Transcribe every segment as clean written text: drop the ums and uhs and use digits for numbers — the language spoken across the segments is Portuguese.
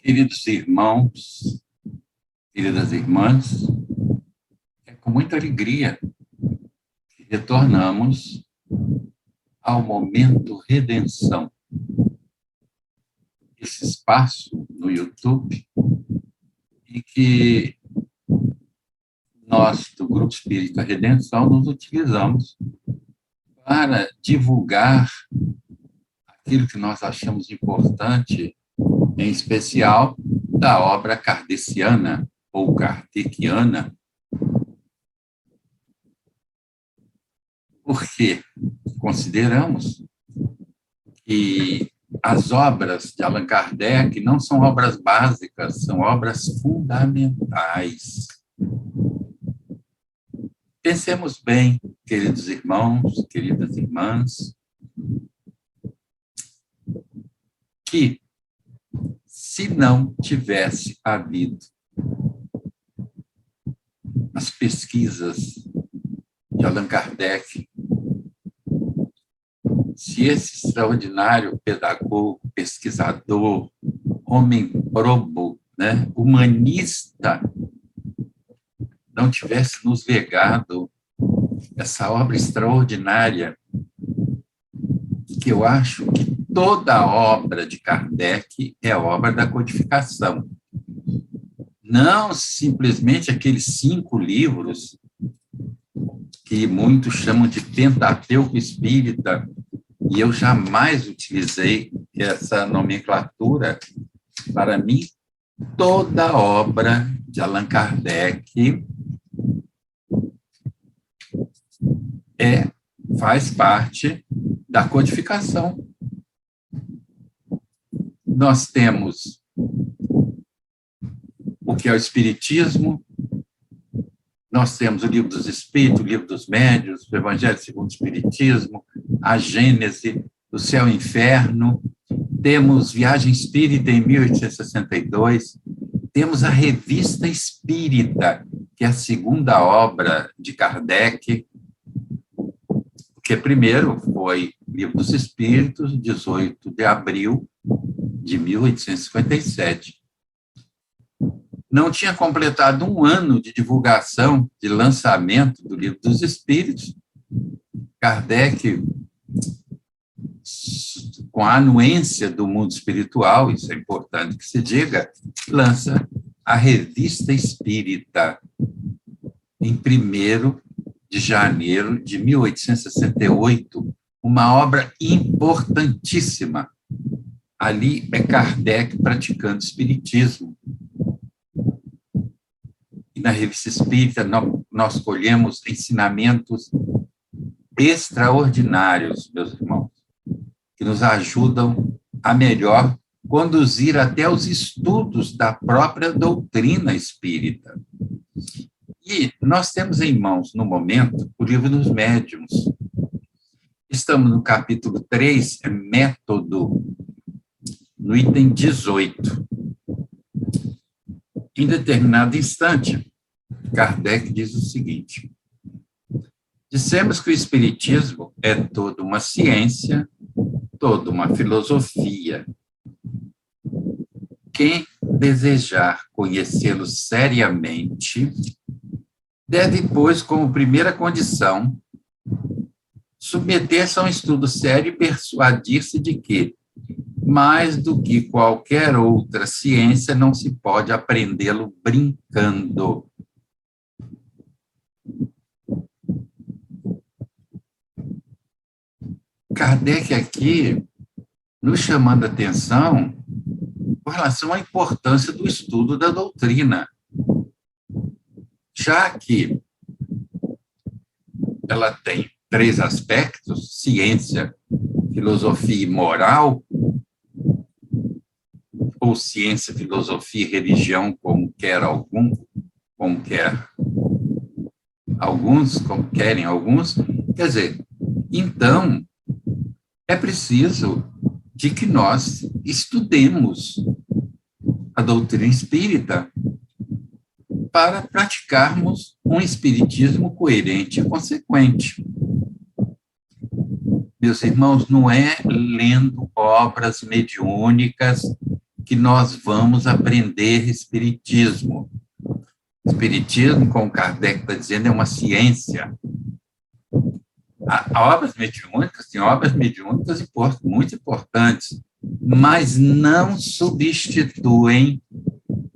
Queridos irmãos, queridas irmãs, é com muita alegria que retornamos ao momento Redenção. Esse espaço no YouTube em que nós, do Grupo Espírita Redenção, nos utilizamos para divulgar aquilo que nós achamos importante, em especial da obra kardeciana ou kardeciana, porque consideramos que as obras de Allan Kardec não são obras básicas, são obras fundamentais. Pensemos bem, queridos irmãos, queridas irmãs, que se não tivesse havido as pesquisas de Allan Kardec, se esse extraordinário pedagogo, pesquisador, homem probo, humanista, não tivesse nos legado essa obra extraordinária, que eu acho que toda a obra de Kardec é obra da codificação. Não simplesmente aqueles 5 livros que muitos chamam de Pentateuco Espírita, e eu jamais utilizei essa nomenclatura. Para mim, toda a obra de Allan Kardec faz parte da codificação. Nós temos o que é o Espiritismo, nós temos o Livro dos Espíritos, o Livro dos Médiuns, o Evangelho segundo o Espiritismo, a Gênese, o Céu e o Inferno, temos Viagem Espírita em 1862, temos a Revista Espírita, que é a segunda obra de Kardec, que primeiro foi Livro dos Espíritos, 18 de abril de 1857. Não tinha completado 1 ano de divulgação, de lançamento do Livro dos Espíritos. Kardec, com a anuência do mundo espiritual, isso é importante que se diga, lança a Revista Espírita em 1º de janeiro de 1868, uma obra importantíssima. Ali é Kardec praticando espiritismo. E na Revista Espírita nós colhemos ensinamentos extraordinários, meus irmãos, que nos ajudam a melhor conduzir até os estudos da própria doutrina espírita. E nós temos em mãos, no momento, o Livro dos Médiuns. Estamos no capítulo 3, método, no item 18. Em determinado instante, Kardec diz o seguinte: dissemos que o Espiritismo é toda uma ciência, toda uma filosofia. Quem desejar conhecê-lo seriamente deve, pois, como primeira condição, submeter-se a um estudo sério e persuadir-se de que, mais do que qualquer outra ciência, não se pode aprendê-lo brincando. Kardec aqui nos chamando a atenção com relação à importância do estudo da doutrina, já que ela tem 3 aspectos: ciência, filosofia e moral, ou ciência, filosofia e religião, como querem alguns. Quer dizer, então, é preciso de que nós estudemos a doutrina espírita para praticarmos um espiritismo coerente e consequente. Meus irmãos, não é lendo obras mediúnicas que nós vamos aprender Espiritismo. Espiritismo, como Kardec está dizendo, é uma ciência. Há obras mediúnicas, tem obras mediúnicas muito importantes, mas não substituem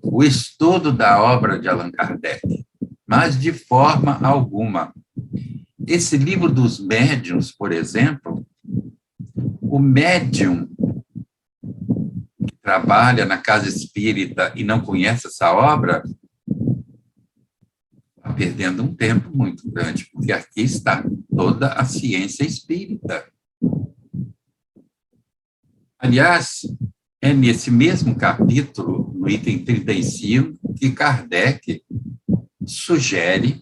o estudo da obra de Allan Kardec, mas de forma alguma. Esse livro dos médiuns, por exemplo, o médium que trabalha na casa espírita e não conhece essa obra, está perdendo um tempo muito grande, porque aqui está toda a ciência espírita. Aliás, é nesse mesmo capítulo, no item 35, que Kardec sugere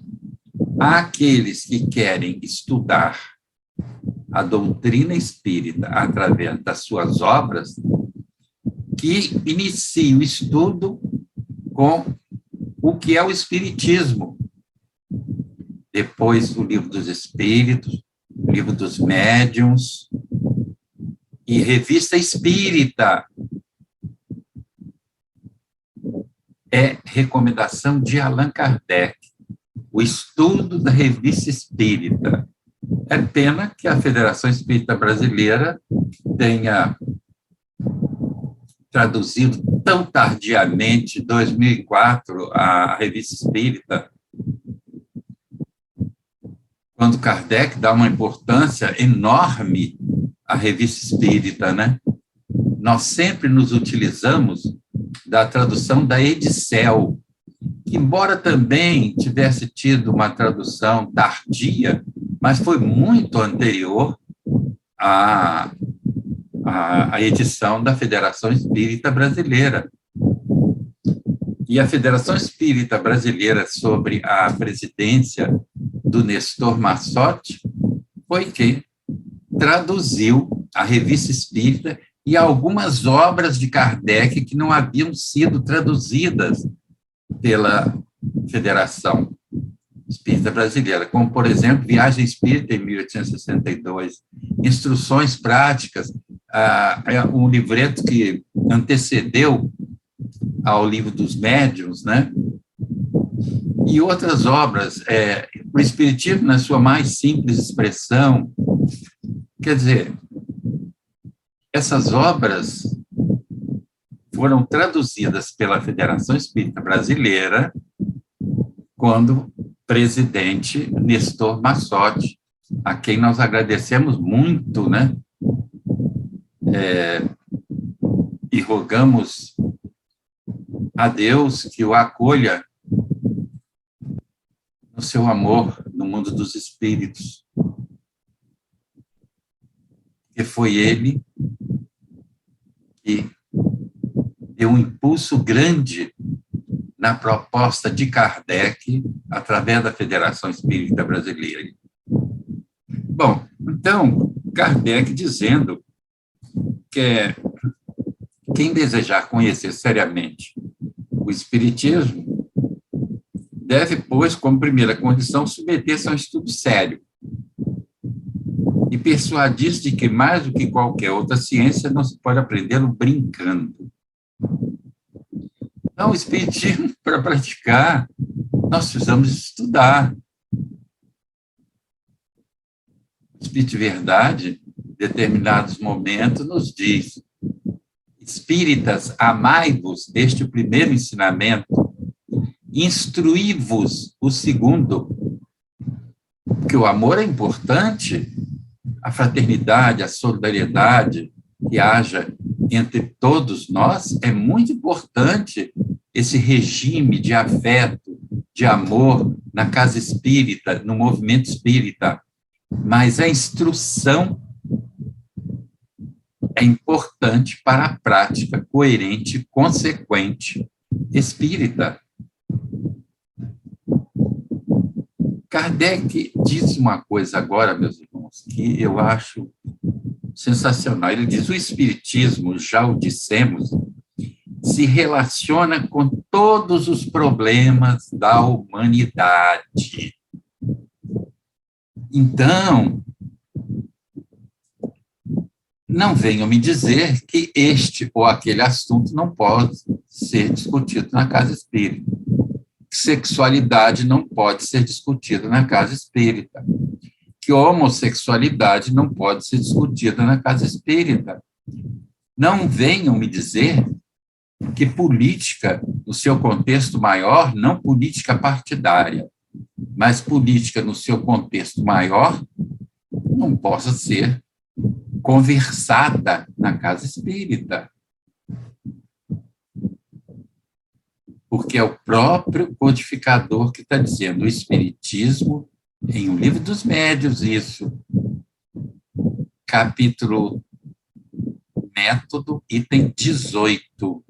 àqueles que querem estudar a doutrina espírita através das suas obras, que iniciem o estudo com o que é o Espiritismo. Depois, o Livro dos Espíritos, o Livro dos Médiuns e Revista Espírita. É recomendação de Allan Kardec, o estudo da Revista Espírita. É pena que a Federação Espírita Brasileira tenha traduzido tão tardiamente, em 2004, a Revista Espírita, quando Kardec dá uma importância enorme à Revista Espírita, né? Nós sempre nos utilizamos da tradução da Edicel, que, embora também tivesse tido uma tradução tardia, mas foi muito anterior à edição da Federação Espírita Brasileira. E a Federação Espírita Brasileira, sobre a presidência do Nestor Massotti, foi quem traduziu a Revista Espírita e algumas obras de Kardec que não haviam sido traduzidas pela Federação Espírita Brasileira, como, por exemplo, Viagem Espírita, em 1862, Instruções Práticas, um livreto que antecedeu ao Livro dos Médiuns, né? E outras obras, o Espiritismo na sua mais simples expressão. Quer dizer, essas obras foram traduzidas pela Federação Espírita Brasileira quando presidente Nestor Massotti, a quem nós agradecemos muito, né? E rogamos a Deus que o acolha no seu amor no mundo dos espíritos. Que foi ele que deu um impulso grande na proposta de Kardec através da Federação Espírita Brasileira. Bom, então, Kardec dizendo que quem desejar conhecer seriamente o Espiritismo deve, pois, como primeira condição, submeter-se a um estudo sério e persuadir-se de que, mais do que qualquer outra ciência, não se pode aprendê-lo brincando. Então, o Espiritismo, para praticar, nós precisamos estudar. O Espírito de Verdade, em determinados momentos, nos diz: espíritas, amai-vos deste o primeiro ensinamento, instruí-vos o segundo, porque o amor é importante, a fraternidade, a solidariedade que haja entre todos nós é muito importante, esse regime de afeto, de amor na casa espírita, no movimento espírita, mas a instrução é importante para a prática coerente e consequente espírita. Kardec diz uma coisa agora, meus irmãos, que eu acho sensacional. Ele diz: o Espiritismo, já o dissemos, se relaciona com todos os problemas da humanidade. Então, não venham me dizer que este ou aquele assunto não pode ser discutido na casa espírita. Sexualidade não pode ser discutida na casa espírita. Que homossexualidade não pode ser discutida na casa espírita. Não venham me dizer que política, no seu contexto maior, não política partidária, mas política no seu contexto maior, não possa ser conversada na casa espírita. Porque é o próprio codificador que está dizendo o Espiritismo, em O Livro dos Médiuns, isso, capítulo Método, item 18.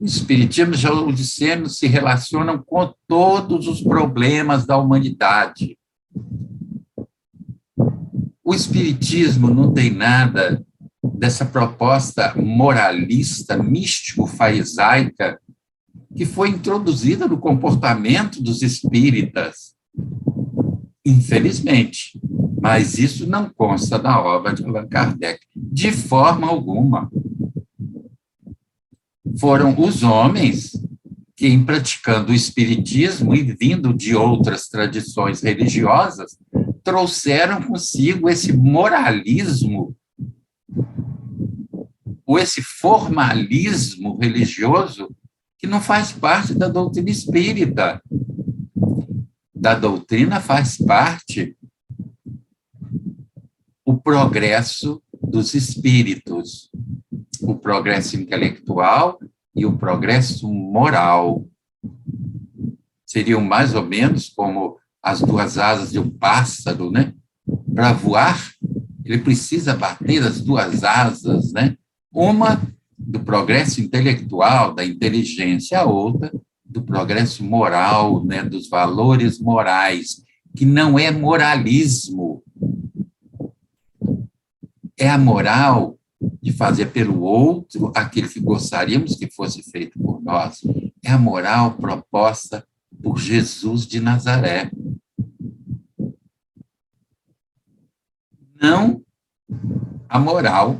O Espiritismo e os laodicenos se relacionam com todos os problemas da humanidade. O Espiritismo não tem nada dessa proposta moralista, místico-farisaica, que foi introduzida no comportamento dos espíritas. Infelizmente. Mas isso não consta da obra de Allan Kardec, de forma alguma. Foram os homens que, em praticando o espiritismo e vindo de outras tradições religiosas, trouxeram consigo esse moralismo, ou esse formalismo religioso que não faz parte da doutrina espírita. Da doutrina faz parte o progresso dos espíritos, o progresso intelectual e o progresso moral. Seriam mais ou menos como as duas asas de um pássaro, né? Para voar, ele precisa bater as duas asas, né? Uma do progresso intelectual, da inteligência, a outra do progresso moral, né? Dos valores morais, que não é moralismo. É a moral de fazer pelo outro aquilo que gostaríamos que fosse feito por nós. É a moral proposta por Jesus de Nazaré. Não a moral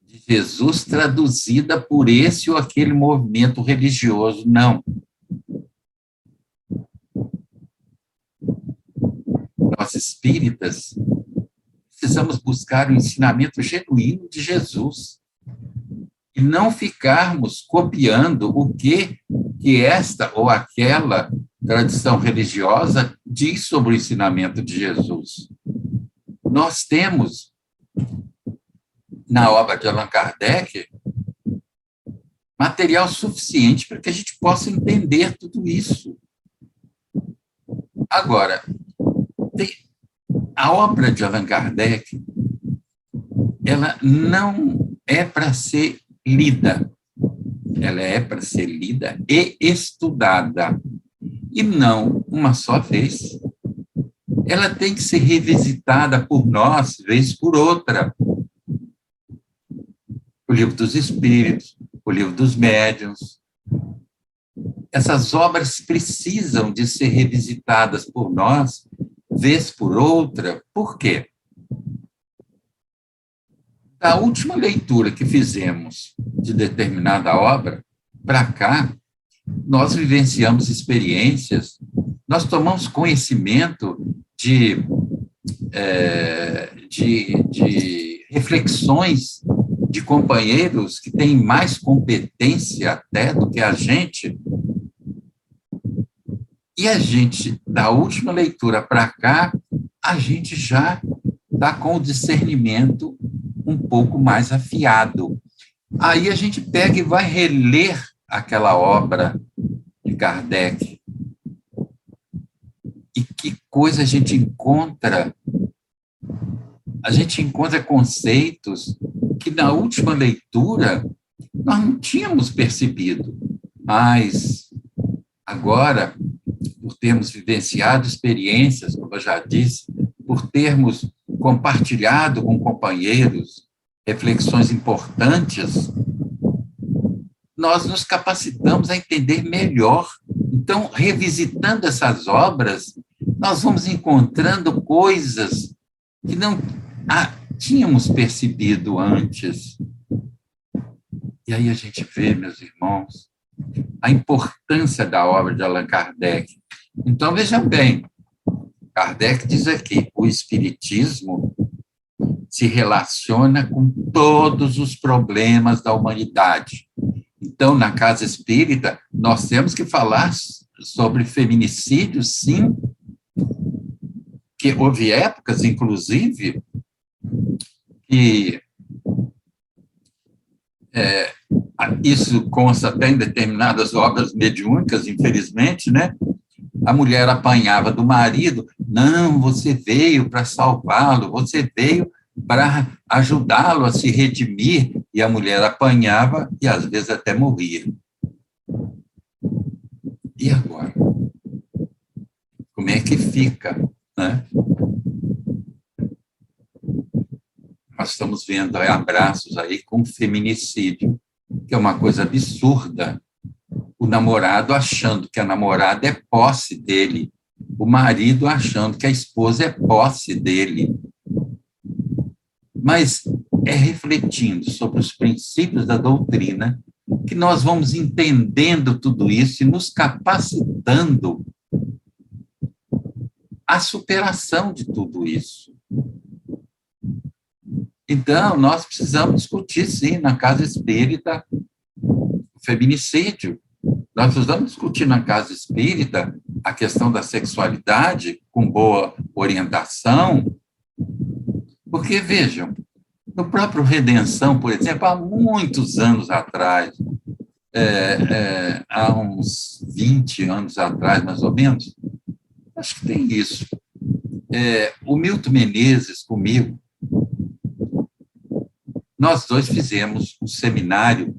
de Jesus traduzida por esse ou aquele movimento religioso, não. Nós espíritas precisamos buscar o ensinamento genuíno de Jesus e não ficarmos copiando o que esta ou aquela tradição religiosa diz sobre o ensinamento de Jesus. Nós temos, na obra de Allan Kardec, material suficiente para que a gente possa entender tudo isso. Agora, a obra de Allan Kardec, ela não é para ser lida, ela é para ser lida e estudada, e não uma só vez. Ela tem que ser revisitada por nós, vez por outra. O Livro dos Espíritos, o Livro dos Médiuns. Essas obras precisam de ser revisitadas por nós, vez por outra. Por quê? Da última leitura que fizemos de determinada obra, para cá, nós vivenciamos experiências, nós tomamos conhecimento de reflexões de companheiros que têm mais competência até do que a gente. E a gente, da última leitura para cá, a gente já está com o discernimento um pouco mais afiado. Aí a gente pega e vai reler aquela obra de Kardec. E que coisa a gente encontra? A gente encontra conceitos que na última leitura nós não tínhamos percebido, mas agora, por termos vivenciado experiências, como eu já disse, por termos compartilhado com companheiros reflexões importantes, nós nos capacitamos a entender melhor. Então, revisitando essas obras, nós vamos encontrando coisas que não tínhamos percebido antes. E aí a gente vê, meus irmãos, a importância da obra de Allan Kardec. Então, vejam bem, Kardec diz aqui, o Espiritismo se relaciona com todos os problemas da humanidade. Então, na Casa Espírita, nós temos que falar sobre feminicídio, sim, que houve épocas, inclusive, que isso consta até em determinadas obras mediúnicas, infelizmente, né? A mulher apanhava do marido, não, você veio para salvá-lo, você veio para ajudá-lo a se redimir, e a mulher apanhava e às vezes até morria. E agora? Como é que fica, né? Nós estamos vendo abraços aí com feminicídio, que é uma coisa absurda. O namorado achando que a namorada é posse dele, o marido achando que a esposa é posse dele. Mas é refletindo sobre os princípios da doutrina que nós vamos entendendo tudo isso e nos capacitando à superação de tudo isso. Então, nós precisamos discutir, sim, na Casa Espírita, o feminicídio. Nós precisamos discutir na Casa Espírita a questão da sexualidade com boa orientação, porque, vejam, no próprio Redenção, por exemplo, há muitos anos atrás, há uns 20 anos atrás, mais ou menos, acho que tem isso, o Milton Menezes comigo, nós dois fizemos um seminário,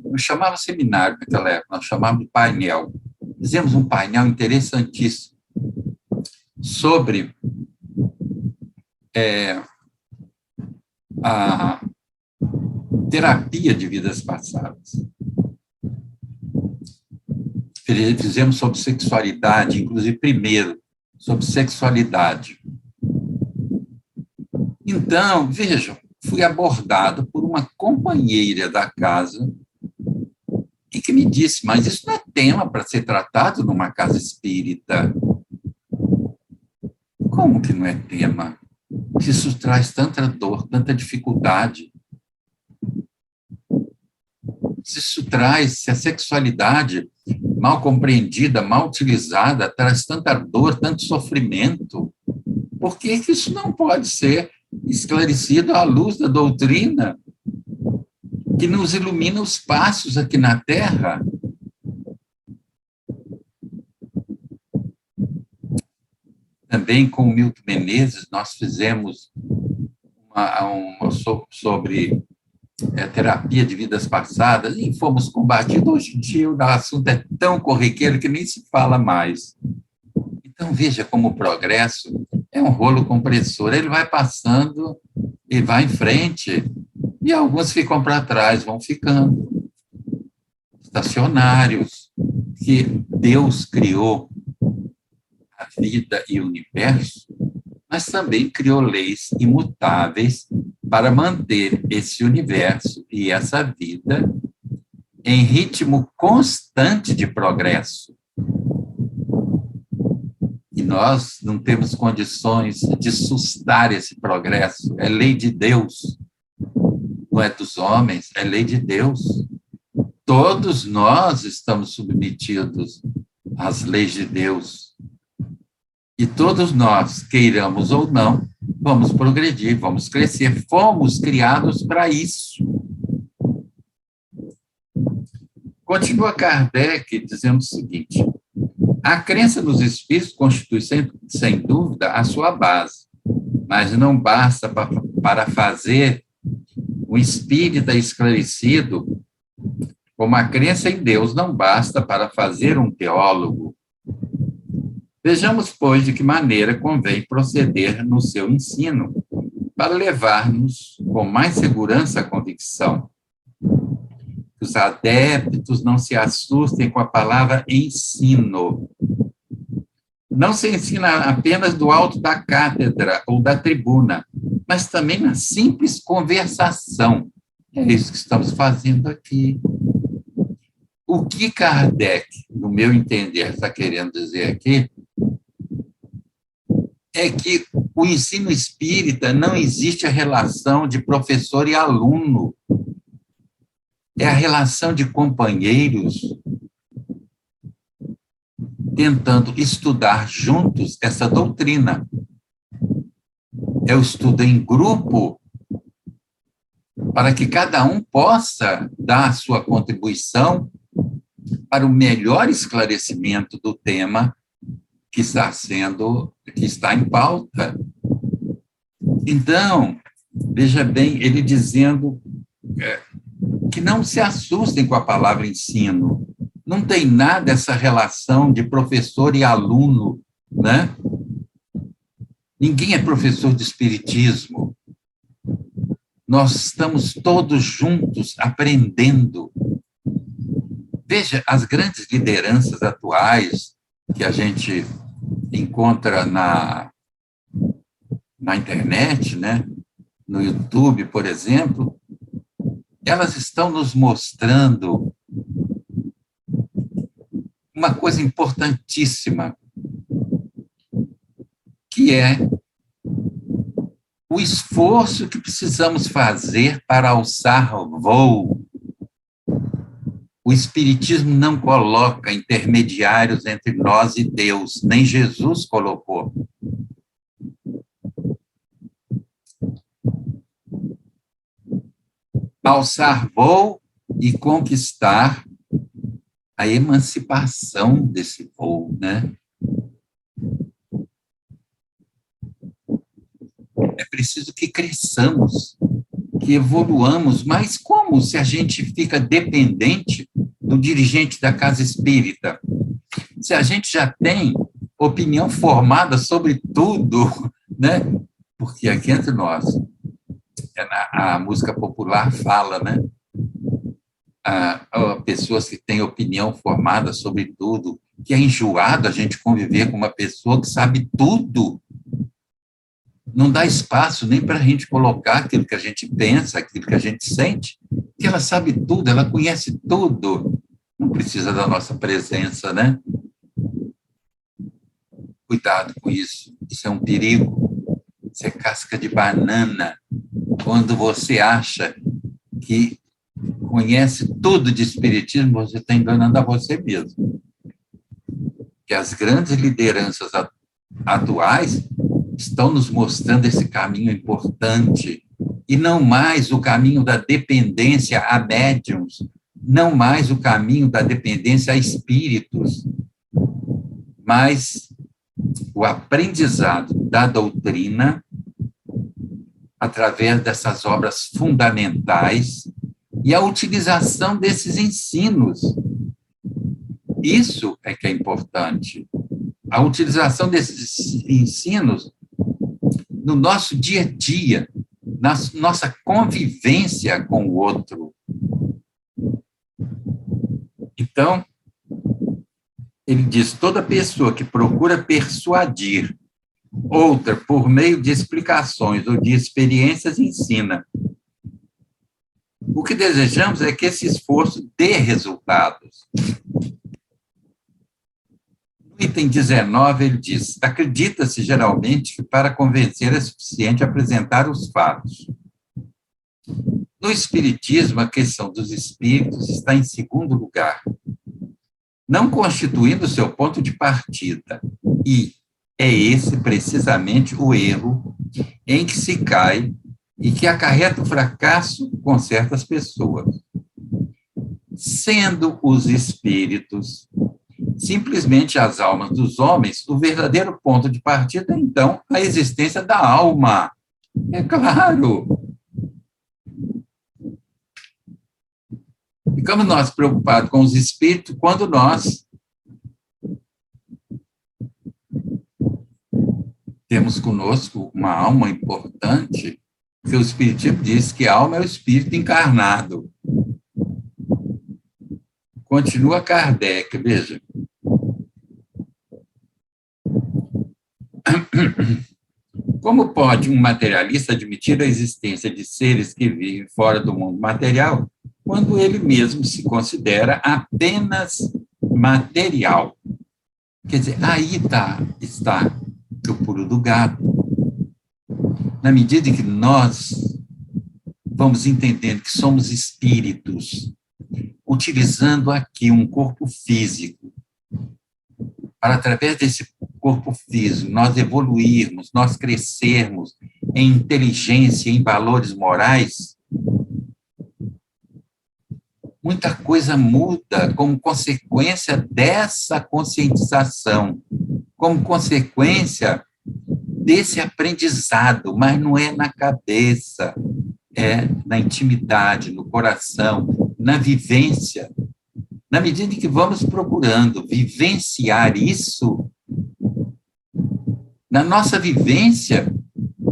não chamava seminário naquela época, nós chamávamos de painel. Fizemos um painel interessantíssimo sobre a terapia de vidas passadas. Fizemos sobre sexualidade, inclusive primeiro, sobre sexualidade. Então, vejam, fui abordado por uma companheira da casa e que me disse, mas isso não é tema para ser tratado numa casa espírita. Como que não é tema? Isso traz tanta dor, tanta dificuldade. Isso traz, se a sexualidade mal compreendida, mal utilizada, traz tanta dor, tanto sofrimento, por que isso não pode ser esclarecido à luz da doutrina que nos ilumina os passos aqui na Terra? Também com o Milton Menezes, nós fizemos sobre terapia de vidas passadas e fomos combatidos. Hoje em dia o assunto é tão corriqueiro que nem se fala mais. Então, veja como o progresso é um rolo compressor, ele vai passando e vai em frente, e alguns ficam para trás, vão ficando estacionários, que Deus criou a vida e o universo, mas também criou leis imutáveis para manter esse universo e essa vida em ritmo constante de progresso. E nós não temos condições de sustar esse progresso. É lei de Deus, não é dos homens, é lei de Deus. Todos nós estamos submetidos às leis de Deus. E todos nós, queiramos ou não, vamos progredir, vamos crescer. Fomos criados para isso. Continua Kardec dizendo o seguinte: a crença nos espíritos constitui, sem dúvida, a sua base, mas não basta para fazer o espírita esclarecido, como a crença em Deus não basta para fazer um teólogo. Vejamos, pois, de que maneira convém proceder no seu ensino, para levar-nos com mais segurança à convicção. Os adeptos não se assustem com a palavra ensino. Não se ensina apenas do alto da cátedra ou da tribuna, mas também na simples conversação. É isso que estamos fazendo aqui. O que Kardec, no meu entender, está querendo dizer aqui é que o ensino espírita não existe a relação de professor e aluno. É a relação de companheiros tentando estudar juntos essa doutrina. É o estudo em grupo para que cada um possa dar a sua contribuição para o melhor esclarecimento do tema que está em pauta. Então, veja bem, ele dizendo que não se assustem com a palavra ensino. Não tem nada essa relação de professor e aluno, né? Ninguém é professor de espiritismo. Nós estamos todos juntos aprendendo. Veja, as grandes lideranças atuais que a gente encontra na internet, né? No YouTube, por exemplo, elas estão nos mostrando uma coisa importantíssima, que é o esforço que precisamos fazer para alçar voo. O Espiritismo não coloca intermediários entre nós e Deus, nem Jesus colocou. Alçar voo e conquistar a emancipação desse voo, né? É preciso que cresçamos, que evoluamos, mas como se a gente fica dependente do dirigente da casa espírita? Se a gente já tem opinião formada sobre tudo, né? Porque aqui entre nós, a música popular fala, né? Pessoas que têm opinião formada sobre tudo, que é enjoado a gente conviver com uma pessoa que sabe tudo. Não dá espaço nem para a gente colocar aquilo que a gente pensa, aquilo que a gente sente, que ela sabe tudo, ela conhece tudo. Não precisa da nossa presença, né? Cuidado com isso. Isso é um perigo. Isso é casca de banana. Quando você acha que conhece tudo de espiritismo, você está enganando a você mesmo. Que as grandes lideranças atuais estão nos mostrando esse caminho importante, e não mais o caminho da dependência a médiums, não mais o caminho da dependência a espíritos, mas o aprendizado da doutrina através dessas obras fundamentais e a utilização desses ensinos. Isso é que é importante. A utilização desses ensinos no nosso dia a dia, na nossa convivência com o outro. Então, ele diz, toda pessoa que procura persuadir outra por meio de explicações ou de experiências ensina. O que desejamos é que esse esforço dê resultados. No item 19, ele diz, acredita-se geralmente que para convencer é suficiente apresentar os fatos. No Espiritismo, a questão dos espíritos está em segundo lugar, não constituindo seu ponto de partida, e é esse precisamente o erro em que se cai e que acarreta o fracasso com certas pessoas. Sendo os espíritos simplesmente as almas dos homens, o verdadeiro ponto de partida é, então, a existência da alma. É claro. Ficamos nós preocupados com os espíritos quando nós temos conosco uma alma importante, que o Espiritismo diz que a alma é o espírito encarnado. Continua Kardec, veja. Como pode um materialista admitir a existência de seres que vivem fora do mundo material, quando ele mesmo se considera apenas material? Quer dizer, aí está o pulo do gato. Na medida em que nós vamos entendendo que somos espíritos, utilizando aqui um corpo físico, para, através desse corpo físico, nós evoluirmos, nós crescermos em inteligência, em valores morais, muita coisa muda como consequência dessa conscientização, como consequência desse aprendizado, mas não é na cabeça, é na intimidade, no coração, na vivência. Na medida em que vamos procurando vivenciar isso, na nossa vivência,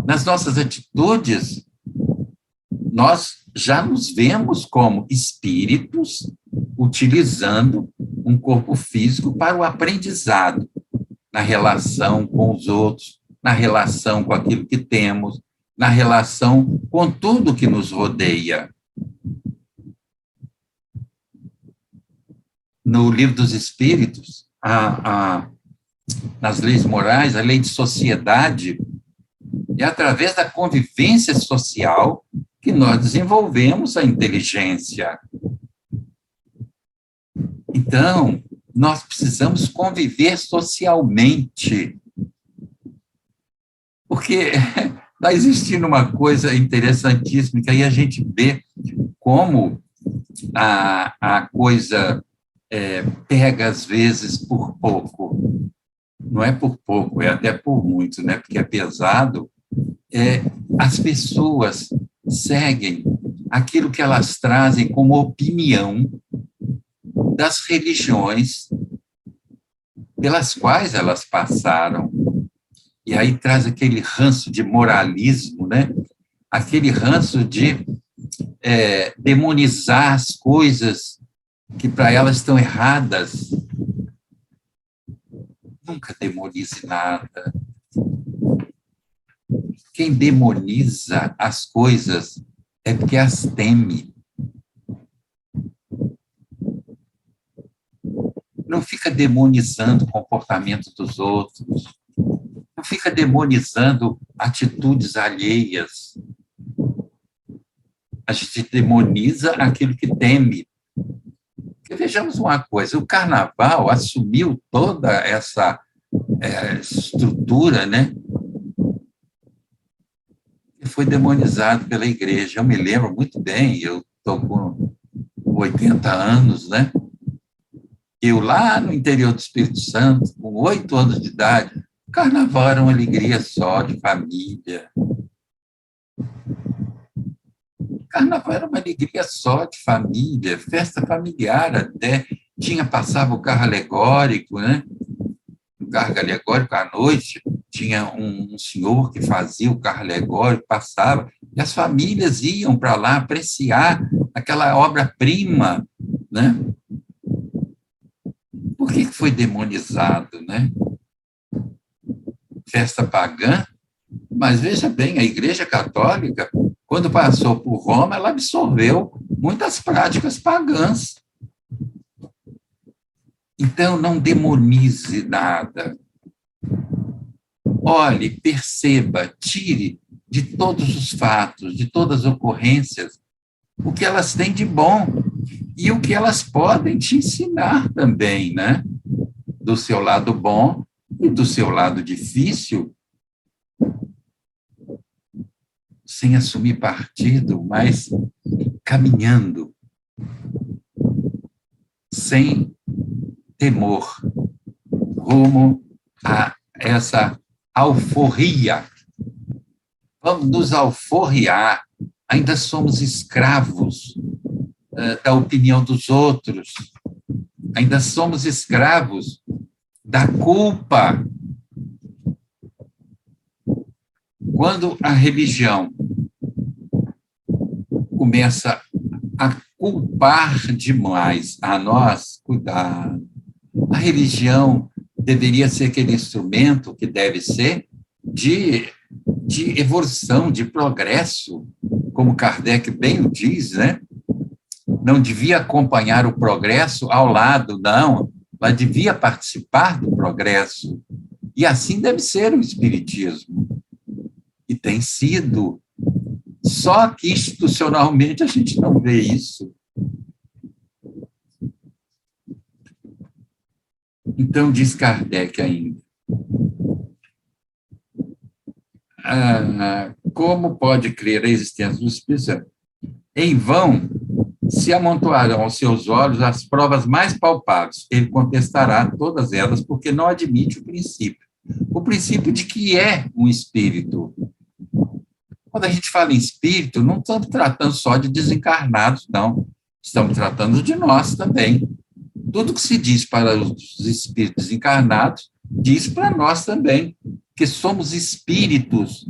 nas nossas atitudes, nós já nos vemos como espíritos utilizando um corpo físico para o aprendizado, na relação com os outros, na relação com aquilo que temos, na relação com tudo que nos rodeia. No Livro dos Espíritos, nas leis morais, a lei de sociedade, é através da convivência social que nós desenvolvemos a inteligência. Então, nós precisamos conviver socialmente, porque está existindo uma coisa interessantíssima, que aí a gente vê como a coisa pega, às vezes, por pouco. Não é por pouco, é até por muito, né? Porque é pesado. As pessoas seguem aquilo que elas trazem como opinião das religiões pelas quais elas passaram. E aí traz aquele ranço de moralismo, né? Aquele ranço de demonizar as coisas que para elas estão erradas. Nunca demonize nada. Quem demoniza as coisas é porque as teme. Não fica demonizando o comportamento dos outros. Não fica demonizando atitudes alheias. A gente demoniza aquilo que teme. Porque vejamos uma coisa, o carnaval assumiu toda essa estrutura, né? E foi demonizado pela igreja. Eu me lembro muito bem, eu estou com 80 anos, né? Eu lá no interior do Espírito Santo, com 8 anos de idade, o carnaval era uma alegria só, de família. Carnaval era uma alegria só de família, festa familiar até. Passava o carro alegórico, né? O carro alegórico à noite, tinha um senhor que fazia o carro alegórico, passava, e as famílias iam para lá apreciar aquela obra-prima, né? Por que foi demonizado, né? Festa pagã, mas veja bem, a Igreja Católica, quando passou por Roma, ela absorveu muitas práticas pagãs. Então, não demonize nada. Olhe, perceba, tire de todos os fatos, de todas as ocorrências, o que elas têm de bom e o que elas podem te ensinar também, né? Do seu lado bom e do seu lado difícil, sem assumir partido, mas caminhando, sem temor, rumo a essa alforria. Vamos nos alforriar, ainda somos escravos da opinião dos outros, ainda somos escravos da culpa. Quando a religião começa a culpar demais a nós, cuidado. A religião deveria ser aquele instrumento que deve ser de de evolução, de progresso, como Kardec bem o diz, né? Não devia acompanhar o progresso ao lado, não, mas devia participar do progresso. E assim deve ser o Espiritismo. E tem sido. Só que institucionalmente a gente não vê isso. Então, diz Kardec ainda, como pode crer a existência do Espírito? Em vão se amontoarão aos seus olhos as provas mais palpáveis. Ele contestará todas elas, porque não admite o princípio. O princípio de que é um espírito. Quando a gente fala em espírito, não estamos tratando só de desencarnados, não. Estamos tratando de nós também. Tudo que se diz para os espíritos encarnados, diz para nós também, que somos espíritos,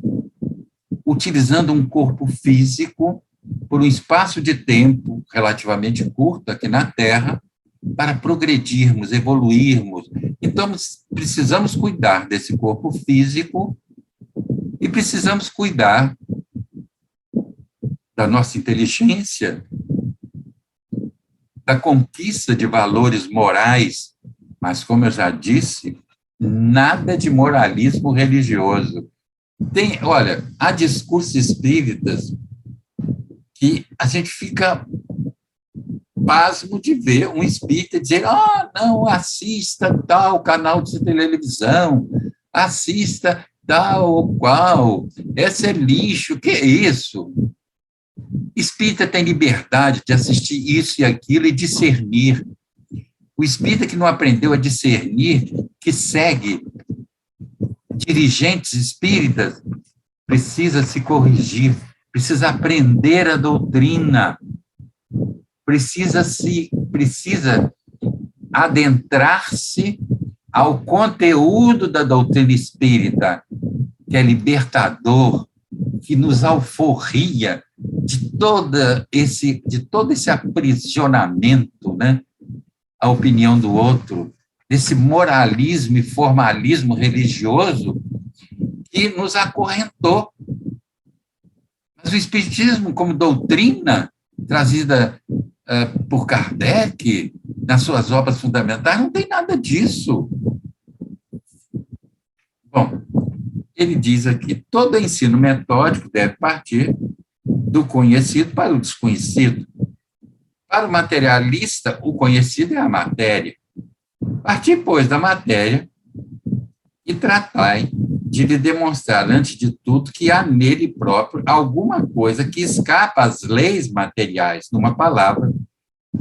utilizando um corpo físico por um espaço de tempo relativamente curto aqui na Terra, para progredirmos, evoluirmos. Então, precisamos cuidar desse corpo físico e precisamos cuidar da nossa inteligência, da conquista de valores morais, mas, como eu já disse, nada de moralismo religioso. Olha, há discursos espíritas que a gente fica pasmo de ver um espírita dizer: não, assista tal canal de televisão, assista tal ou qual, esse é lixo, que é isso? Espírita tem liberdade de assistir isso e aquilo e discernir. O espírita que não aprendeu a discernir, que segue dirigentes espíritas, precisa se corrigir, precisa aprender a doutrina, precisa adentrar-se ao conteúdo da doutrina espírita, que é libertador, que nos alforria de todo esse aprisionamento, né? A opinião do outro, desse moralismo e formalismo religioso que nos acorrentou. Mas o Espiritismo, como doutrina trazida por Kardec, nas suas obras fundamentais, não tem nada disso. Bom, ele diz aqui: todo ensino metódico deve partir do conhecido para o desconhecido. Para o materialista, o conhecido é a matéria. Partir, pois, da matéria e tratai de lhe demonstrar, antes de tudo, que há nele próprio alguma coisa que escapa às leis materiais. Numa palavra,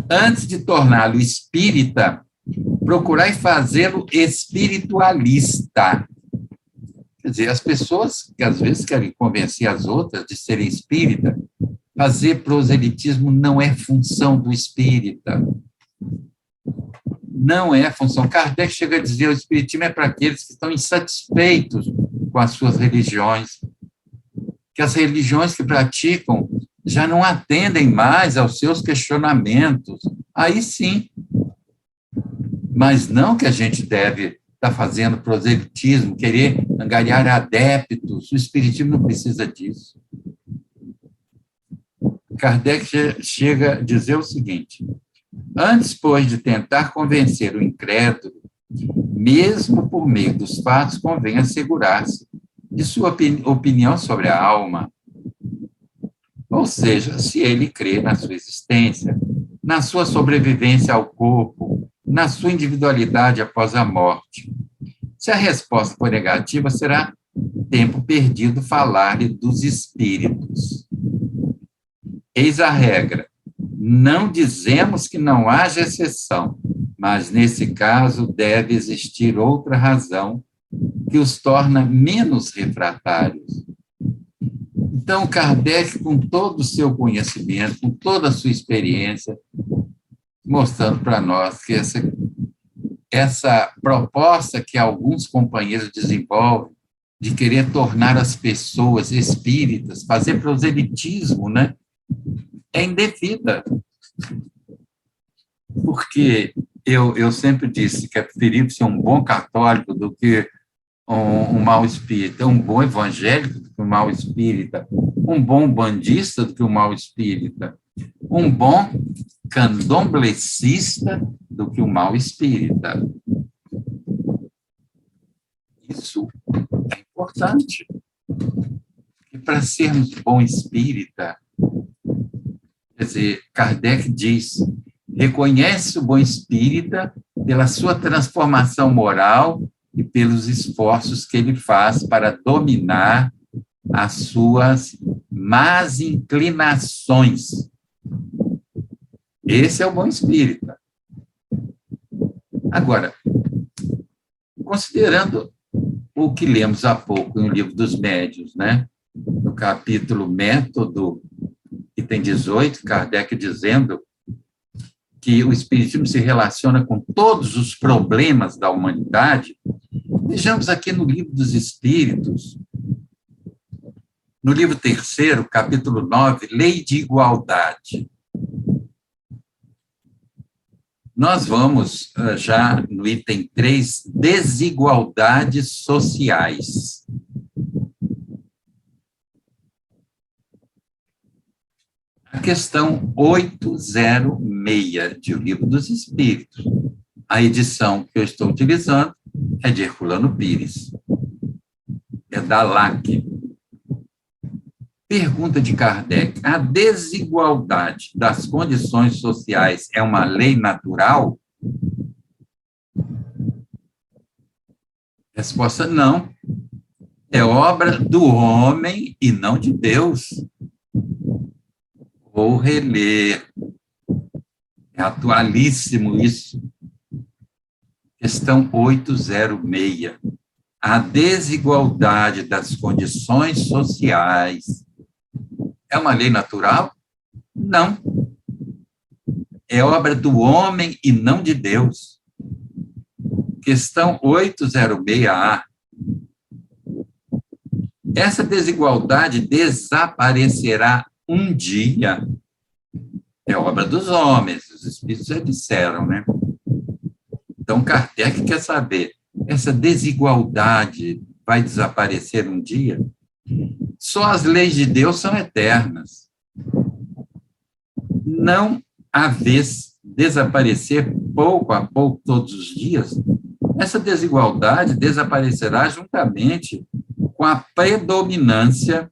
antes de torná-lo espírita, procurai fazê-lo espiritualista. Quer dizer, as pessoas que às vezes querem convencer as outras de serem espírita, fazer proselitismo não é função do espírita. Não é função. Kardec chega a dizer: o espiritismo é para aqueles que estão insatisfeitos com as suas religiões, que as religiões que praticam já não atendem mais aos seus questionamentos. Aí sim. Mas não que a gente deve estar fazendo proselitismo, querer angariar adeptos. O espiritismo não precisa disso. Kardec chega a dizer o seguinte: antes, pois, de tentar convencer o incrédulo, mesmo por meio dos fatos, convém assegurar-se de sua opinião sobre a alma. Ou seja, se ele crê na sua existência, na sua sobrevivência ao corpo, na sua individualidade após a morte. Se a resposta for negativa, será tempo perdido falar-lhe dos espíritos. Eis a regra: não dizemos que não haja exceção, mas, nesse caso, deve existir outra razão que os torna menos refratários. Então, Kardec, com todo o seu conhecimento, com toda a sua experiência, mostrando para nós que essa proposta que alguns companheiros desenvolvem de querer tornar as pessoas espíritas, fazer proselitismo, né, é indevida. Porque eu sempre disse que é preferível ser um bom católico do que um mau espírita, um bom evangélico do que um mau espírita, um bom bandista do que um mau espírita, um bom candomblessista do que um mau espírita. Isso é importante. E para sermos bom espírita, quer dizer, Kardec diz, reconhece o bom espírita pela sua transformação moral e pelos esforços que ele faz para dominar as suas más inclinações. Esse é o bom espírita. Agora, considerando o que lemos há pouco no Livro dos Médiuns, né? No capítulo Método, item 18, Kardec dizendo que o Espiritismo se relaciona com todos os problemas da humanidade. Vejamos aqui no Livro dos Espíritos, no livro 3º, capítulo 9, Lei de Igualdade. Nós vamos já no item 3, desigualdades sociais. A questão 806 de O Livro dos Espíritos. A edição que eu estou utilizando é de Herculano Pires. É da LAC. Pergunta de Kardec: a desigualdade das condições sociais é uma lei natural? Resposta: não. É obra do homem e não de Deus. Vou reler. É atualíssimo isso. Questão 806. A desigualdade das condições sociais é uma lei natural? Não. É obra do homem e não de Deus. Questão 806A. Essa desigualdade desaparecerá um dia. É obra dos homens, os espíritos já disseram, né? Então, Kardec quer saber, essa desigualdade vai desaparecer um dia? Só as leis de Deus são eternas. Não a vez desaparecer pouco a pouco todos os dias, essa desigualdade desaparecerá juntamente com a predominância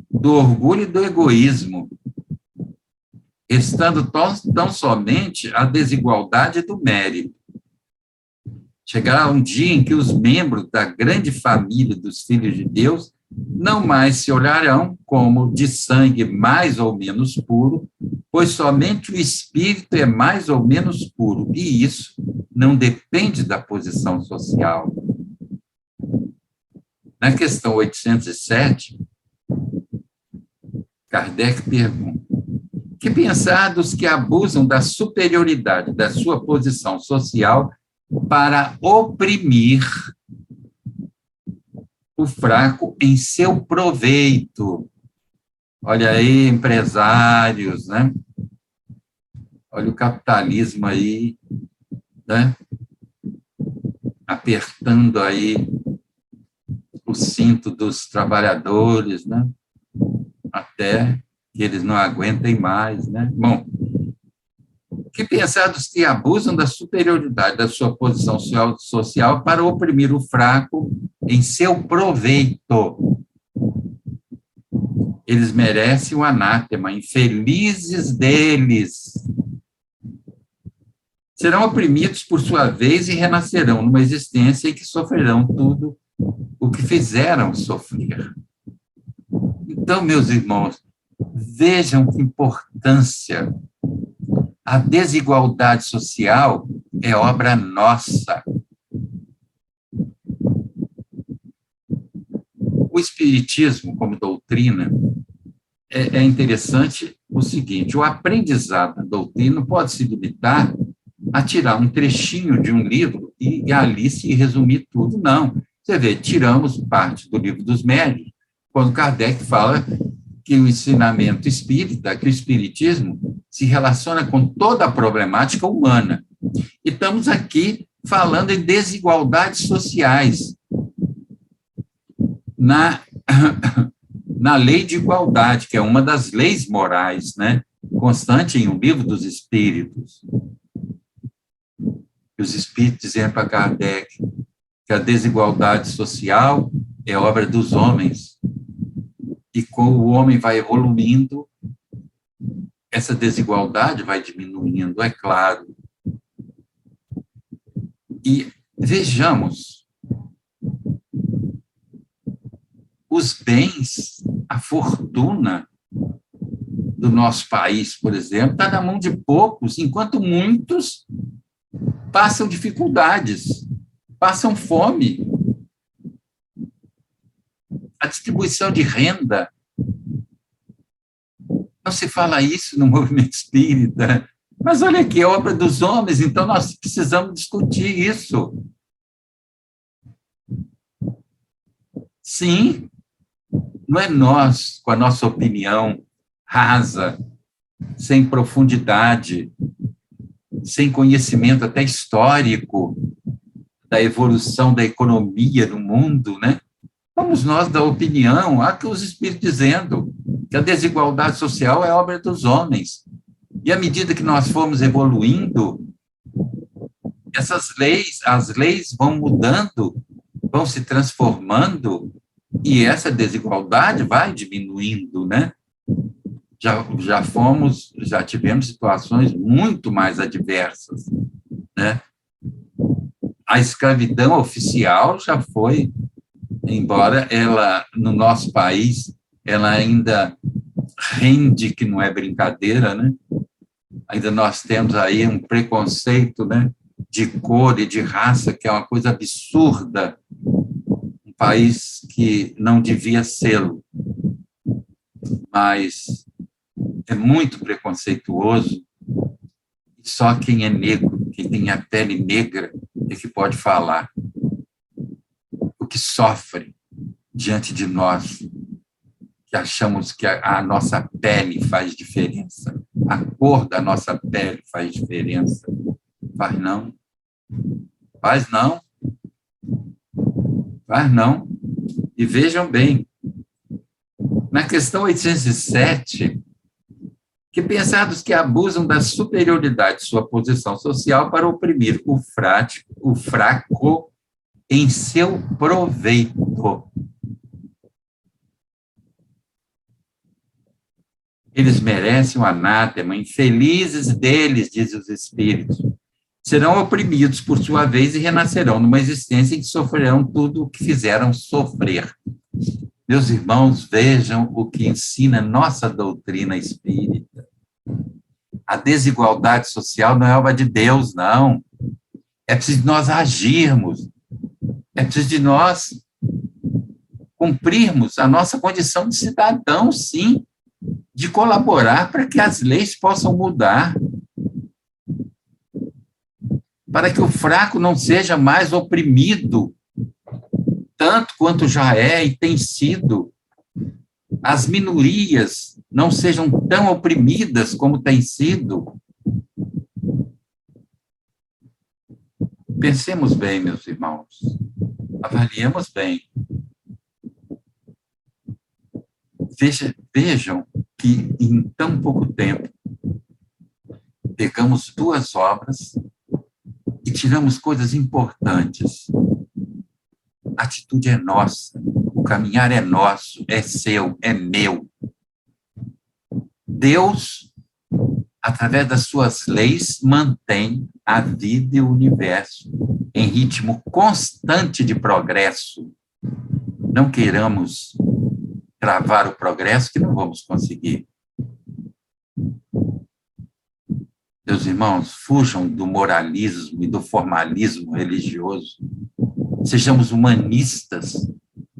do orgulho e do egoísmo, estando tão somente a desigualdade do mérito. Chegará um dia em que os membros da grande família dos filhos de Deus não mais se olharão como de sangue mais ou menos puro, pois somente o espírito é mais ou menos puro, e isso não depende da posição social. Na questão 807, Kardec pergunta: que pensar dos que abusam da superioridade da sua posição social para oprimir o fraco em seu proveito? Olha aí, empresários, né? Olha o capitalismo aí, né? Apertando aí o cinto dos trabalhadores, né? Até que eles não aguentem mais, né? Bom, que pensar dos que abusam da superioridade da sua posição social para oprimir o fraco em seu proveito? Eles merecem o anátema, infelizes deles. Serão oprimidos por sua vez e renascerão numa existência em que sofrerão tudo o que fizeram sofrer. Então, meus irmãos, vejam que importância. A desigualdade social é obra nossa. O Espiritismo, como doutrina, é interessante o seguinte: o aprendizado da doutrina pode se limitar a tirar um trechinho de um livro e ali se resumir tudo. Não. Você vê, tiramos parte do Livro dos Médiuns, quando Kardec fala que o ensinamento espírita, que o espiritismo se relaciona com toda a problemática humana. E estamos aqui falando em desigualdades sociais. na, na lei de igualdade, que é uma das leis morais, né, constante em O Livro dos Espíritos. Os espíritos diziam para Kardec que a desigualdade social é obra dos homens, e como o homem vai evoluindo, essa desigualdade vai diminuindo, é claro. E vejamos, os bens, a fortuna do nosso país, por exemplo, está na mão de poucos, enquanto muitos passam dificuldades, passam fome. A distribuição de renda, não se fala isso no movimento espírita, mas olha aqui, é obra dos homens, então nós precisamos discutir isso. Sim, não é nós, com a nossa opinião rasa, sem profundidade, sem conhecimento até histórico da evolução da economia no mundo, né? Vamos nós dar opinião a que os espíritos dizendo que a desigualdade social é obra dos homens. E à medida que nós formos evoluindo, essas leis, as leis vão mudando, vão se transformando, e essa desigualdade vai diminuindo, né? Já tivemos situações muito mais adversas, né? A escravidão oficial já foi, embora ela, no nosso país, ela ainda rende, que não é brincadeira, né? Ainda nós temos aí um preconceito, né, de cor e de raça, que é uma coisa absurda, um país que não devia ser, mas é muito preconceituoso. Só quem é negro, quem tem a pele negra, é que pode falar o que sofre diante de nós, que achamos que a nossa pele faz diferença, a cor da nossa pele faz diferença. Faz não. Faz não. Faz não. E vejam bem, na questão 807, que pensados que abusam da superioridade de sua posição social para oprimir o fraco em seu proveito. Eles merecem o anátema, infelizes deles, dizem os espíritos. Serão oprimidos por sua vez e renascerão numa existência em que sofrerão tudo o que fizeram sofrer. Meus irmãos, vejam o que ensina nossa doutrina espírita. A desigualdade social não é obra de Deus, não. É preciso de nós agirmos. É preciso de nós cumprirmos a nossa condição de cidadão, sim, de colaborar para que as leis possam mudar, para que o fraco não seja mais oprimido, tanto quanto já é e tem sido. As minorias não sejam tão oprimidas como têm sido. Pensemos bem, meus irmãos. Avaliemos bem. Vejam que em tão pouco tempo pegamos duas obras e tiramos coisas importantes. A atitude é nossa, o caminhar é nosso, é seu, é meu. Deus, através das suas leis, mantém a vida e o universo em ritmo constante de progresso. Não queiramos travar o progresso, que não vamos conseguir. Meus irmãos, fujam do moralismo e do formalismo religioso. Sejamos humanistas.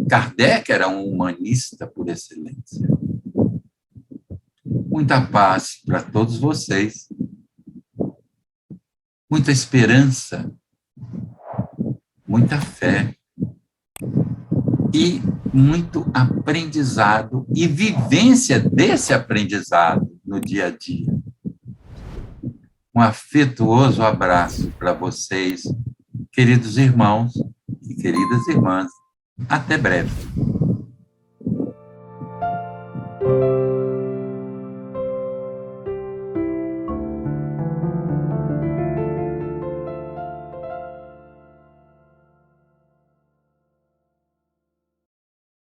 Kardec era um humanista por excelência. Muita paz para todos vocês. Muita esperança. Muita fé. E muito aprendizado e vivência desse aprendizado no dia a dia. Um afetuoso abraço para vocês, queridos irmãos e queridas irmãs. Até breve.